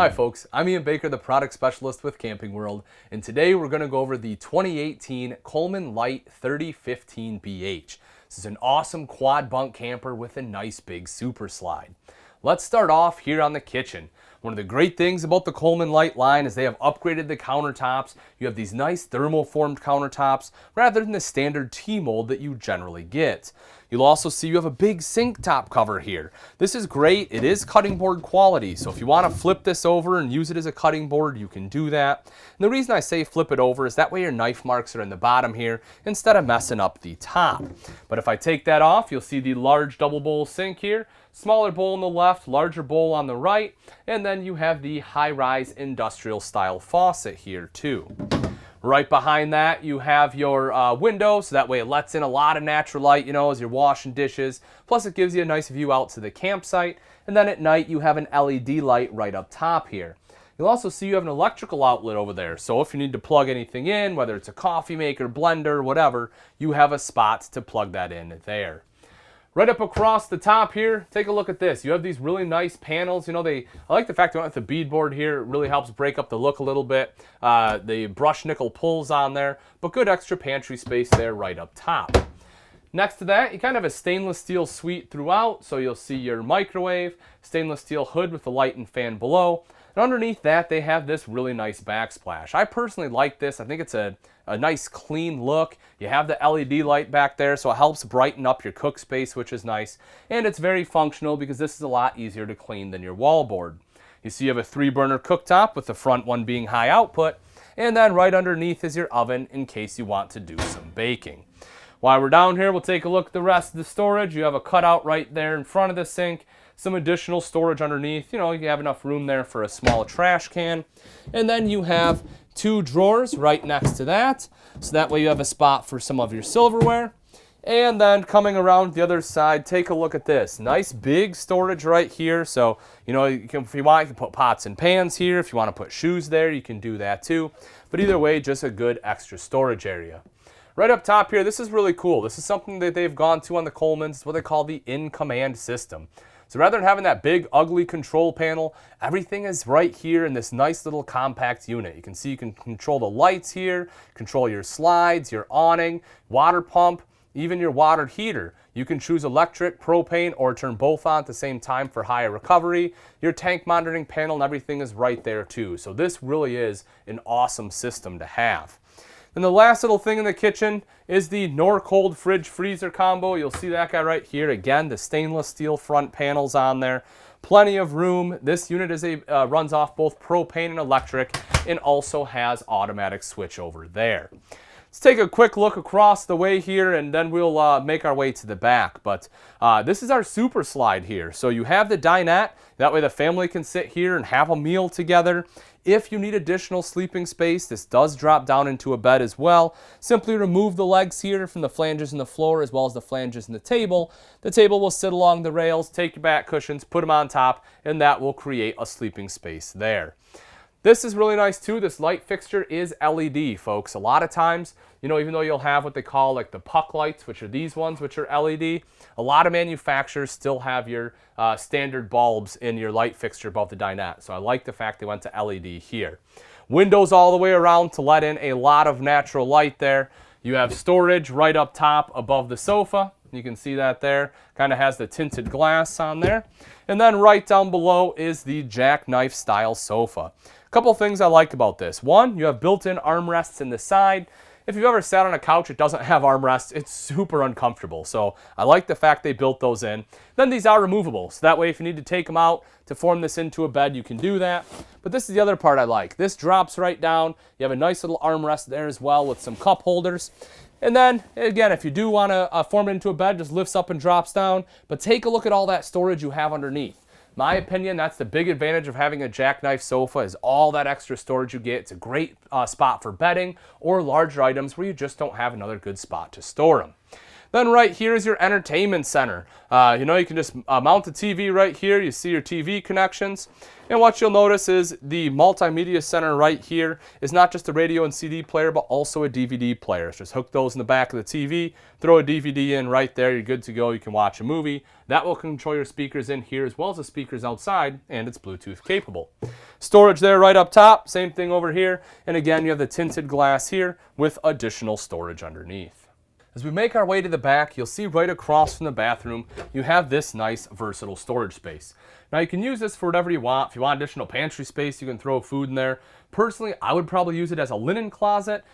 Hi folks, I'm Ian Baker, the product specialist with Camping World, and today we're going to go over the 2018 Coleman Light 3015BH. This is an awesome quad bunk camper with a nice big super slide. Let's start off here on the kitchen. One of the great things about the Coleman Light line is they have upgraded the countertops. You have these nice thermoformed countertops rather than the standard T-mold that you generally get. You'll also see you have a big sink top cover here. This is great. It is cutting board quality, so if you want to flip this over and use it as a cutting board, you can do that. And the reason I say flip it over is that way your knife marks are in the bottom here instead of messing up the top. But if I take that off, you'll see the large double bowl sink here, smaller bowl on the left, larger bowl on the right, and then you have the high-rise industrial style faucet here too. Right behind that, you have your window, so that way it lets in a lot of natural light, as you're washing dishes. Plus, it gives you a nice view out to the campsite. And then at night, you have an LED light right up top here. You'll also see you have an electrical outlet over there. So if you need to plug anything in, whether it's a coffee maker, blender, whatever, you have a spot to plug that in there. Right up across the top here, take a look at this. You have these really nice panels. I like the fact they went with the beadboard here. It really helps break up the look a little bit. The brushed nickel pulls on there, but good extra pantry space there right up top. Next to that, you kind of have a stainless steel suite throughout. So you'll see your microwave, stainless steel hood with the light and fan below. And underneath that, they have this really nice backsplash. I personally like this. I think it's a nice clean look. You have the LED light back there, so it helps brighten up your cook space, which is nice. And it's very functional because this is a lot easier to clean than your wallboard. You see you have a 3-burner cooktop with the front one being high output. And then right underneath is your oven in case you want to do some baking. While we're down here, we'll take a look at the rest of the storage. You have a cutout right there in front of the sink. Some additional storage underneath. You have enough room there for a small trash can. And then you have 2 drawers right next to that. So that way you have a spot for some of your silverware. And then coming around the other side, take a look at this. Nice big storage right here. So, if you want, you can put pots and pans here. If you want to put shoes there, you can do that too. But either way, just a good extra storage area. Right up top here, this is really cool. This is something that they've gone to on the Colemans. It's what they call the InCommand System. So rather than having that big, ugly control panel, everything is right here in this nice little compact unit. You can see you can control the lights here, control your slides, your awning, water pump, even your water heater. You can choose electric, propane, or turn both on at the same time for higher recovery. Your tank monitoring panel and everything is right there too. So this really is an awesome system to have. And the last little thing in the kitchen is the Norcold fridge freezer combo. You'll see that guy right here. Again, the stainless steel front panels on there. Plenty of room. This unit runs off both propane and electric and also has automatic switch over there. Let's take a quick look across the way here and then we'll make our way to the back. But this is our super slide here. So you have the dinette. That way the family can sit here and have a meal together. If you need additional sleeping space, this does drop down into a bed as well. Simply remove the legs here from the flanges in the floor as well as the flanges in the table. The table will sit along the rails, take your back cushions, put them on top, and that will create a sleeping space there. This is really nice too. This light fixture is LED, folks. A lot of times, even though you'll have what they call like the puck lights, which are these ones, which are LED, a lot of manufacturers still have your standard bulbs in your light fixture above the dinette. So I like the fact they went to LED here. Windows all the way around to let in a lot of natural light there. You have storage right up top above the sofa. You can see that there. Kind of has the tinted glass on there. And then right down below is the jackknife style sofa. A couple things I like about this. One, you have built-in armrests in the side. If you've ever sat on a couch that doesn't have armrests, it's super uncomfortable. So I like the fact they built those in. Then these are removable. So that way if you need to take them out to form this into a bed, you can do that. But this is the other part I like. This drops right down. You have a nice little armrest there as well with some cup holders. And then, again, if you do want to form it into a bed, just lifts up and drops down. But take a look at all that storage you have underneath. My opinion, that's the big advantage of having a jackknife sofa is all that extra storage you get. It's a great spot for bedding or larger items where you just don't have another good spot to store them. Then right here is your entertainment center. You can just mount the TV right here. You see your TV connections. And what you'll notice is the multimedia center right here is not just a radio and CD player, but also a DVD player. So just hook those in the back of the TV, throw a DVD in right there, you're good to go. You can watch a movie. That will control your speakers in here as well as the speakers outside, and it's Bluetooth capable. Storage there right up top, same thing over here. And again, you have the tinted glass here with additional storage underneath. As we make our way to the back, you'll see right across from the bathroom, you have this nice versatile storage space. Now you can use this for whatever you want. If you want additional pantry space, you can throw food in there. Personally, I would probably use it as a linen closet,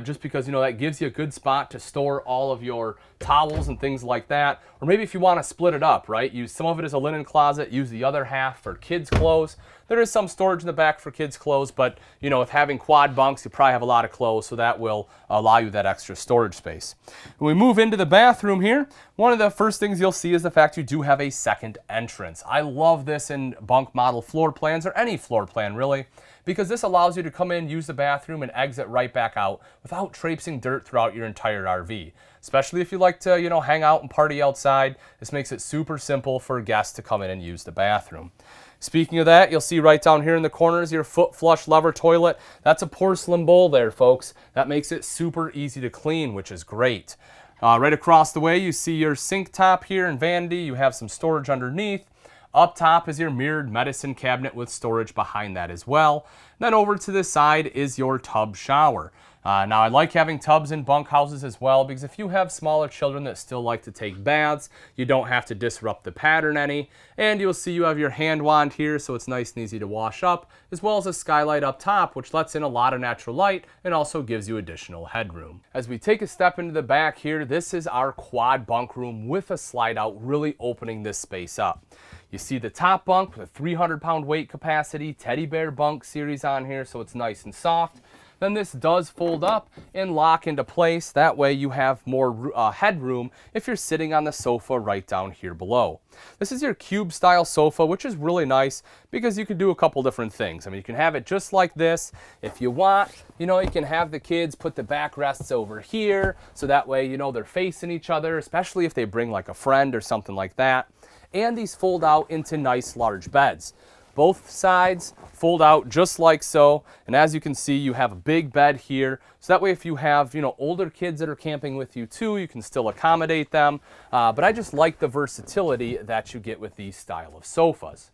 just because that gives you a good spot to store all of your towels and things like that. Or maybe if you want to split it up, right? Use some of it as a linen closet, use the other half for kids' clothes. There is some storage in the back for kids' clothes, but with having quad bunks, you probably have a lot of clothes, so that will allow you that extra storage space. When we move into the bathroom here, one of the first things you'll see is the fact you do have a second entrance. I love this in bunk model floor plans, or any floor plan really, because this allows you to come in, use the bathroom, and exit right back out without traipsing dirt throughout your entire RV. Especially if you like to, hang out and party outside. This makes it super simple for guests to come in and use the bathroom. Speaking of that, you'll see right down here in the corners your foot flush lever toilet. That's a porcelain bowl there, folks. That makes it super easy to clean, which is great. Right across the way, you see your sink top here and vanity. You have some storage underneath. Up top is your mirrored medicine cabinet with storage behind that as well. Then over to the side is your tub shower. Now I like having tubs in bunkhouses as well, because if you have smaller children that still like to take baths, you don't have to disrupt the pattern any. And you'll see you have your hand wand here, so it's nice and easy to wash up, as well as a skylight up top, which lets in a lot of natural light and also gives you additional headroom. As we take a step into the back here, this is our quad bunk room with a slide out, really opening this space up. You see the top bunk with a 300-pound weight capacity, teddy bear bunk series on here, so it's nice and soft. Then this does fold up and lock into place. That way you have more headroom if you're sitting on the sofa right down here below. This is your cube style sofa, which is really nice because you can do a couple different things. I mean, you can have it just like this. If you want, you can have the kids put the backrests over here, so that way, they're facing each other, especially if they bring like a friend or something like that. And these fold out into nice large beds. Both sides fold out just like so, and as you can see, you have a big bed here, so that way if you have older kids that are camping with you too, you can still accommodate them. But I just like the versatility that you get with these style of sofas.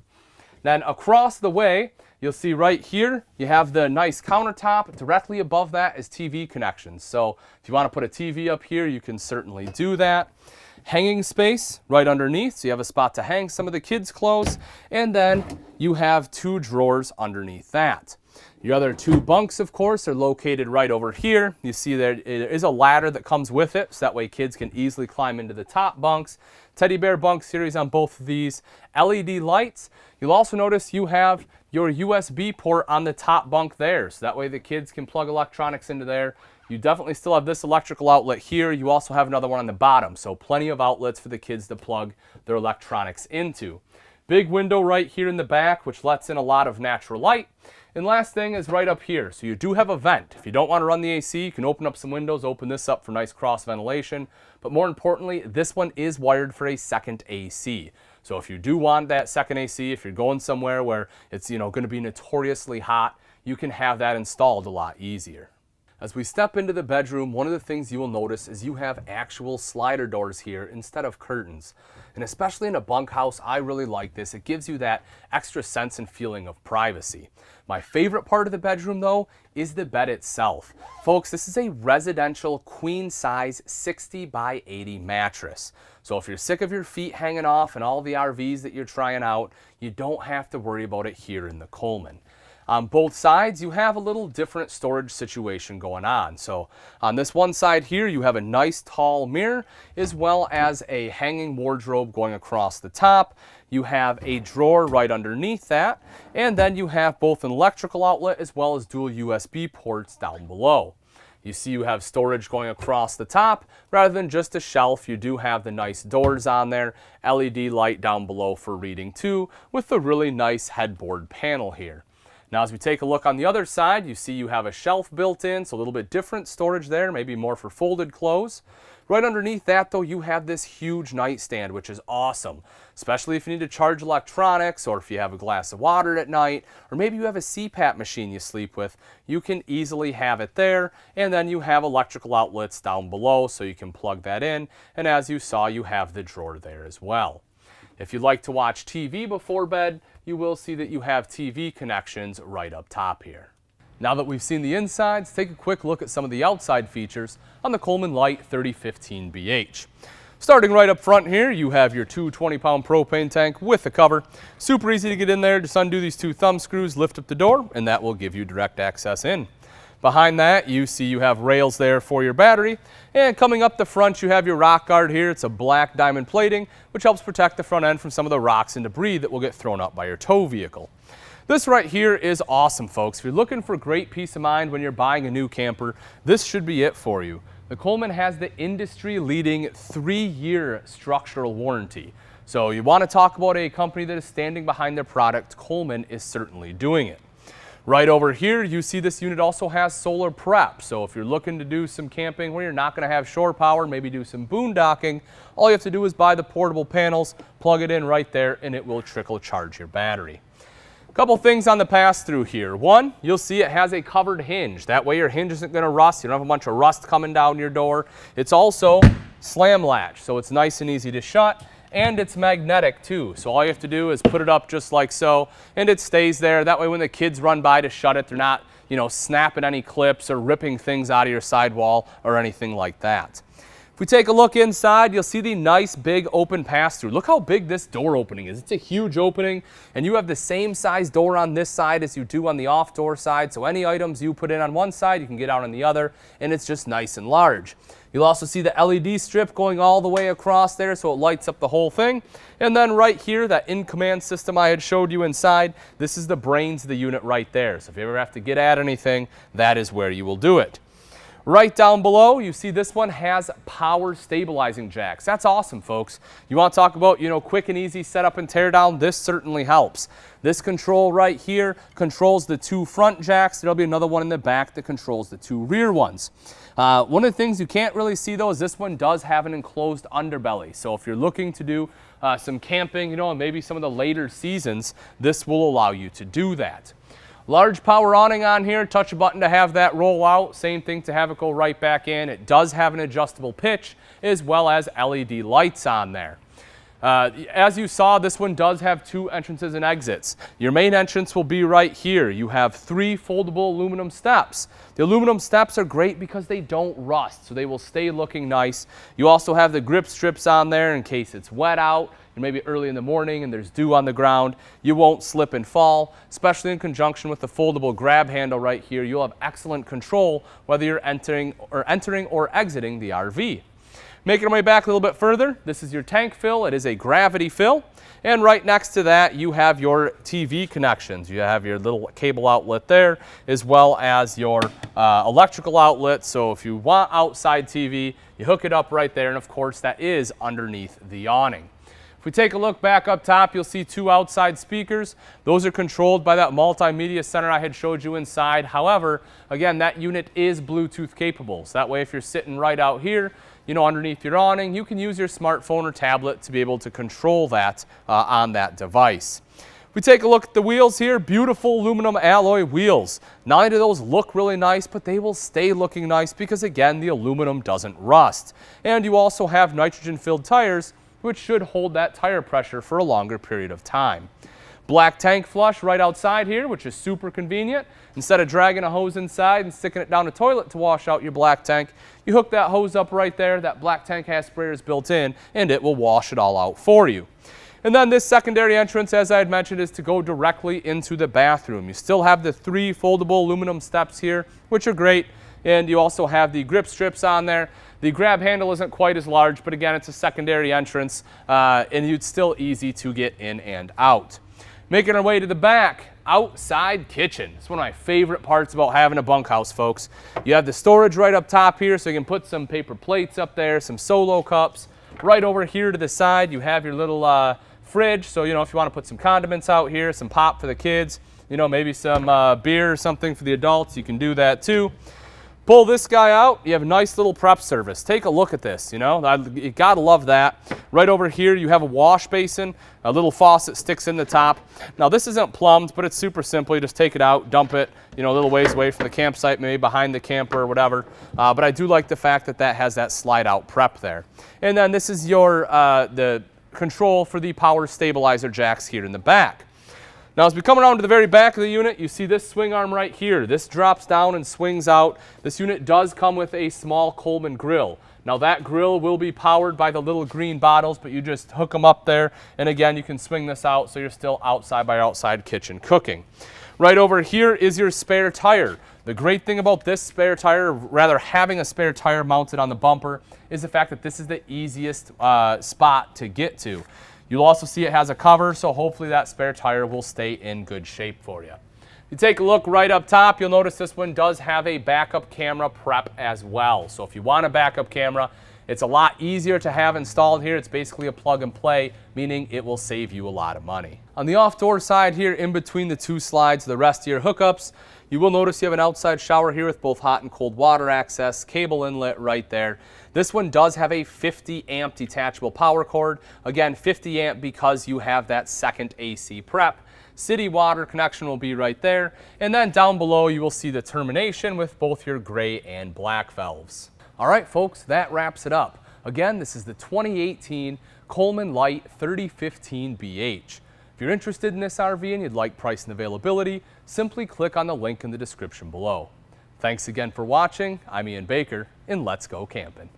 Then across the way, you'll see right here, you have the nice countertop. Directly above that is TV connections. So if you want to put a TV up here, you can certainly do that. Hanging space right underneath, so you have a spot to hang some of the kids' clothes, and then you have 2 drawers underneath that. Your other 2 bunks, of course, are located right over here. You see there is a ladder that comes with it, so that way kids can easily climb into the top bunks. Teddy bear bunk series on both of these. LED lights. You'll also notice you have your USB port on the top bunk there, so that way the kids can plug electronics into there. You definitely still have this electrical outlet here. You also have another one on the bottom, so plenty of outlets for the kids to plug their electronics into. Big window right here in the back, which lets in a lot of natural light. And last thing is right up here. So you do have a vent. If you don't want to run the AC, you can open up some windows, open this up for nice cross ventilation. But more importantly, this one is wired for a second AC. So if you do want that second AC, if you're going somewhere where it's going to be notoriously hot, you can have that installed a lot easier. As we step into the bedroom, one of the things you will notice is you have actual slider doors here instead of curtains. And especially in a bunkhouse, I really like this. It gives you that extra sense and feeling of privacy. My favorite part of the bedroom, though, is the bed itself. Folks, this is a residential queen size 60 by 80 mattress. So if you're sick of your feet hanging off in all the RVs that you're trying out, you don't have to worry about it here in the Coleman. On both sides, you have a little different storage situation going on. So on this one side here, you have a nice tall mirror, as well as a hanging wardrobe going across the top. You have a drawer right underneath that, and then you have both an electrical outlet as well as dual USB ports down below. You see you have storage going across the top. Rather than just a shelf, you do have the nice doors on there, LED light down below for reading too, with the really nice headboard panel here. Now as we take a look on the other side, you see you have a shelf built in, so a little bit different storage there, maybe more for folded clothes. Right underneath that though, you have this huge nightstand, which is awesome, especially if you need to charge electronics, or if you have a glass of water at night, or maybe you have a CPAP machine you sleep with. You can easily have it there, and then you have electrical outlets down below so you can plug that in, and as you saw, you have the drawer there as well. If you'd like to watch TV before bed, you will see that you have TV connections right up top here. Now that we've seen the insides, take a quick look at some of the outside features on the Coleman Light 3015BH. Starting right up front here, you have your 220-pound propane tank with a cover. Super easy to get in there. Just undo these 2 thumb screws, lift up the door, and that will give you direct access in. Behind that, you see you have rails there for your battery. And coming up the front, you have your rock guard here. It's a black diamond plating, which helps protect the front end from some of the rocks and debris that will get thrown up by your tow vehicle. This right here is awesome, folks. If you're looking for great peace of mind when you're buying a new camper, this should be it for you. The Coleman has the industry-leading 3-year structural warranty. So you want to talk about a company that is standing behind their product, Coleman is certainly doing it. Right over here, you see this unit also has solar prep. So if you're looking to do some camping where you're not going to have shore power, maybe do some boondocking, all you have to do is buy the portable panels, plug it in right there, and it will trickle charge your battery. Couple things on the pass-through here. One, you'll see it has a covered hinge. That way your hinge isn't going to rust. You don't have a bunch of rust coming down your door. It's also slam latch, so it's nice and easy to shut, and it's magnetic too. So all you have to do is put it up just like so, and it stays there. That way when the kids run by to shut it, they're not, snapping any clips or ripping things out of your sidewall or anything like that. If we take a look inside, you'll see the nice big open pass-through. Look how big this door opening is. It's a huge opening, and you have the same size door on this side as you do on the off-door side, so any items you put in on one side, you can get out on the other, and it's just nice and large. You'll also see the LED strip going all the way across there, so it lights up the whole thing. And then right here, that InCommand System I had showed you inside, this is the brains of the unit right there. So if you ever have to get at anything, that is where you will do it. Right down below, you see this one has power stabilizing jacks. That's awesome, folks. You want to talk about, quick and easy setup and tear down? This certainly helps. This control right here controls the 2 front jacks. There'll be another one in the back that controls the 2 rear ones. One of the things you can't really see though is this one does have an enclosed underbelly. So if you're looking to do some camping, and maybe some of the later seasons, this will allow you to do that. Large power awning on here, touch a button to have that roll out, same thing to have it go right back in. It does have an adjustable pitch as well as LED lights on there. As you saw, this one does have 2 entrances and exits. Your main entrance will be right here. You have 3 foldable aluminum steps. The aluminum steps are great because they don't rust, so they will stay looking nice. You also have the grip strips on there in case it's wet out, and maybe early in the morning and there's dew on the ground. You won't slip and fall, especially in conjunction with the foldable grab handle right here. You'll have excellent control whether you're entering or exiting the RV. Making our way back a little bit further, this is your tank fill. It is a gravity fill. And right next to that, you have your TV connections. You have your little cable outlet there, as well as your electrical outlet. So if you want outside TV, you hook it up right there. And of course, that is underneath the awning. If we take a look back up top, you'll see 2 outside speakers. Those are controlled by that multimedia center I had showed you inside. However, again, that unit is Bluetooth capable. So that way, if you're sitting right out here, underneath your awning, you can use your smartphone or tablet to be able to control that on that device. If we take a look at the wheels here, beautiful aluminum alloy wheels. Not only do those look really nice, but they will stay looking nice because, again, the aluminum doesn't rust. And you also have nitrogen-filled tires, which should hold that tire pressure for a longer period of time. Black tank flush right outside here, which is super convenient. Instead of dragging a hose inside and sticking it down the toilet to wash out your black tank, you hook that hose up right there. That black tank has sprayers built in, and it will wash it all out for you. And then this secondary entrance, as I had mentioned, is to go directly into the bathroom. You still have the 3 foldable aluminum steps here, which are great. And you also have the grip strips on there. The grab handle isn't quite as large, but again, it's a secondary entrance, and it's still easy to get in and out. Making our way to the back, outside kitchen. It's one of my favorite parts about having a bunkhouse, folks. You have the storage right up top here, so you can put some paper plates up there, some solo cups. Right over here to the side, you have your little fridge. So, if you want to put some condiments out here, some pop for the kids, maybe some beer or something for the adults, you can do that too. Pull this guy out, you have a nice little prep service. Take a look at this, you gotta love that. Right over here you have a wash basin, a little faucet sticks in the top. Now this isn't plumbed, but it's super simple. You just take it out, dump it, a little ways away from the campsite, maybe behind the camper or whatever. But I do like the fact that that has that slide out prep there. And then this is your the control for the power stabilizer jacks here in the back. Now as we come around to the very back of the unit, you see this swing arm right here. This drops down and swings out. This unit does come with a small Coleman grill. Now that grill will be powered by the little green bottles, but you just hook them up there, and again you can swing this out so you're still outside by outside kitchen cooking. Right over here is your spare tire. The great thing about this spare tire, rather having a spare tire mounted on the bumper, is the fact that this is the easiest spot to get to. You'll also see it has a cover, so hopefully that spare tire will stay in good shape for you. If you take a look right up top, you'll notice this one does have a backup camera prep as well. So if you want a backup camera, it's a lot easier to have installed here. It's basically a plug and play, meaning it will save you a lot of money. On the off-door side here, in between the two slides, the rest of your hookups, you will notice you have an outside shower here with both hot and cold water access, cable inlet right there. This one does have a 50 amp detachable power cord. Again, 50 amp because you have that second AC prep. City water connection will be right there. And then down below you will see the termination with both your gray and black valves. All right, folks, that wraps it up. Again, this is the 2018 Coleman Light 3015 BH. If you're interested in this RV and you'd like price and availability, simply click on the link in the description below. Thanks again for watching. I'm Ian Baker, and let's go camping.